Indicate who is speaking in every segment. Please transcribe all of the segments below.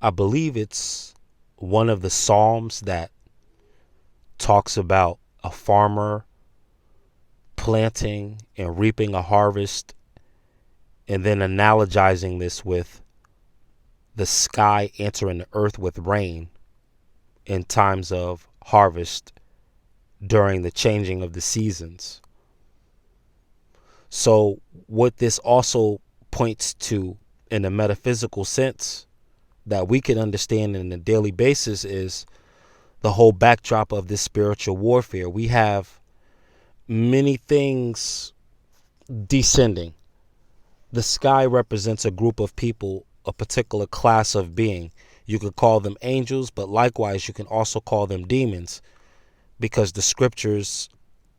Speaker 1: I believe it's one of the Psalms that talks about a farmer planting and reaping a harvest, and then analogizing this with the sky answering the earth with rain in times of harvest during the changing of the seasons. So, what this also points to in a metaphysical sense that we can understand on a daily basis is the whole backdrop of this spiritual warfare. We have many things descending. The sky represents a group of people, a particular class of being. You could call them angels, but likewise, you can also call them demons, because the scriptures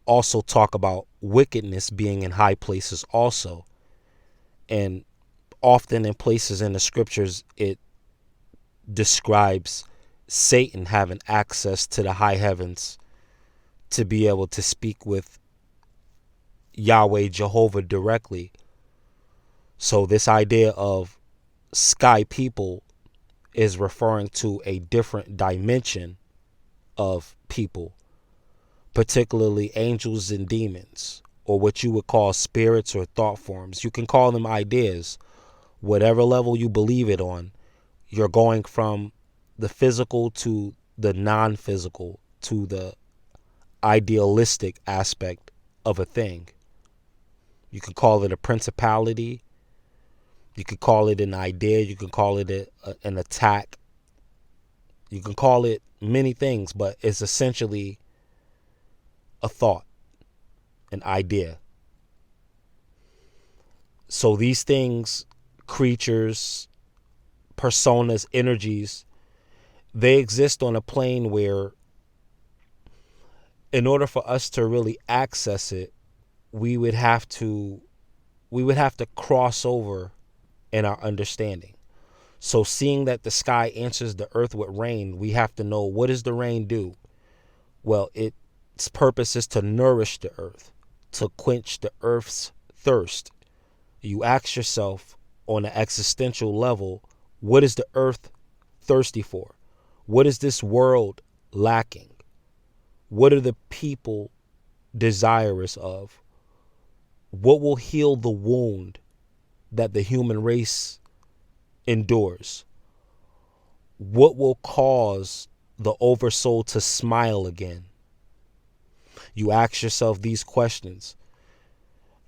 Speaker 1: also talk about wickedness being in high places also. And often in places in the scriptures, it describes Satan having access to the high heavens to be able to speak with Yahweh, Jehovah, directly. So this idea of sky people is referring to a different dimension of people, particularly angels and demons, or what you would call spirits or thought forms. You can call them ideas, whatever level you believe it on. You're going from the physical to the non-physical to the idealistic aspect of a thing. You can call it a principality. You could call it an idea. You can call it an attack. You can call it many things, but it's essentially a thought, an idea. So these things, creatures, personas, energies, they exist on a plane where, in order for us to really access it, we would have to cross over in our understanding. So seeing that the sky answers the earth with rain, we have to know, what does the rain do? Well, its purpose is to nourish the earth, to quench the earth's thirst. You ask yourself on an existential level, what is the earth thirsty for? What is this world lacking? What are the people desirous of? What will heal the wound that the human race endures? What will cause the oversoul to smile again? You ask yourself these questions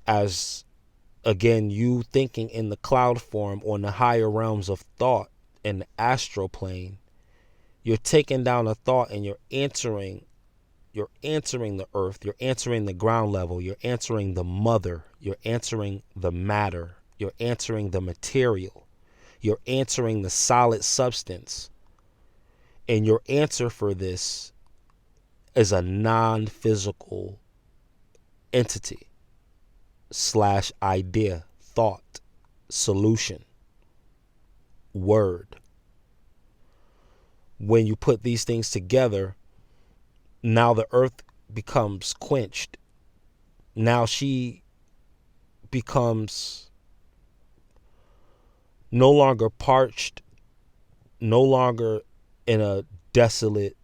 Speaker 1: as, again, you thinking in the cloud form on the higher realms of thought in the astral plane. You're taking down a thought and you're answering the earth, you're answering the ground level, you're answering the mother, you're answering the matter, you're answering the material, you're answering the solid substance. And your answer for this is a non-physical entity / idea, thought, solution, word. When you put these things together, now the earth becomes quenched. Now she becomes no longer parched, no longer in a desolate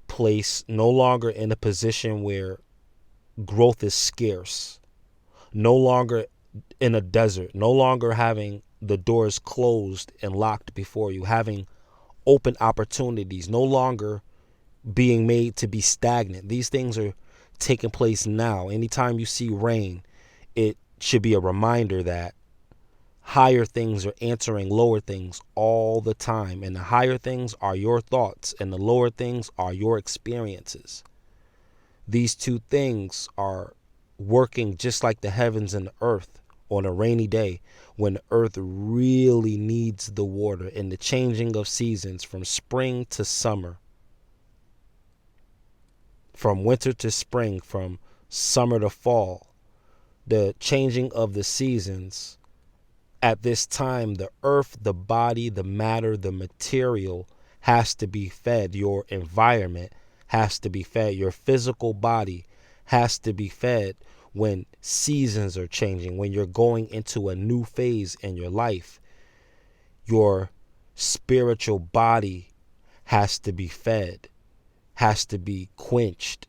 Speaker 1: place, no longer in a position where growth is scarce, no longer in a desert, no longer having the doors closed and locked before you, having open opportunities, no longer being made to be stagnant. These things are taking place now. Anytime you see rain, it should be a reminder that higher things are answering lower things all the time. And the higher things are your thoughts, and the lower things are your experiences. These two things are working just like the heavens and the earth on a rainy day, when the earth really needs the water, in the changing of seasons from spring to summer, from winter to spring, from summer to fall, the changing of the seasons. At this time, the earth, the body, the matter, the material has to be fed. Your environment has to be fed. Your physical body has to be fed when seasons are changing, when you're going into a new phase in your life. Your spiritual body has to be fed, has to be quenched.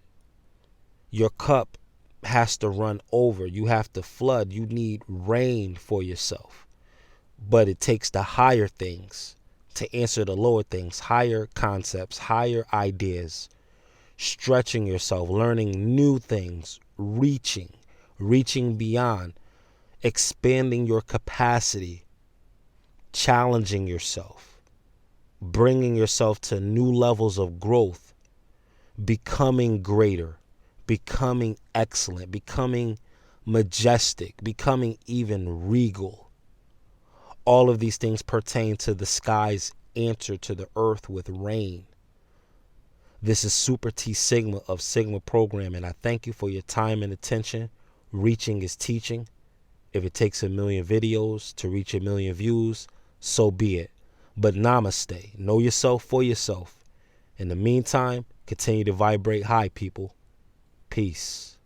Speaker 1: Your cup has to run over. You have to flood. You need rain for yourself. But it takes the higher things to answer the lower things, higher concepts, higher ideas, stretching yourself, learning new things, reaching beyond, expanding your capacity, challenging yourself, bringing yourself to new levels of growth, becoming greater, becoming excellent, becoming majestic, becoming even regal. All of these things pertain to the sky's answer to the earth with rain. This is Super T Sigma of Sigma Programming. I thank you for your time and attention. Reaching is teaching. If it takes 1 million videos to reach 1 million views, so be it. But namaste. Know yourself for yourself. In the meantime, continue to vibrate high, people. Peace.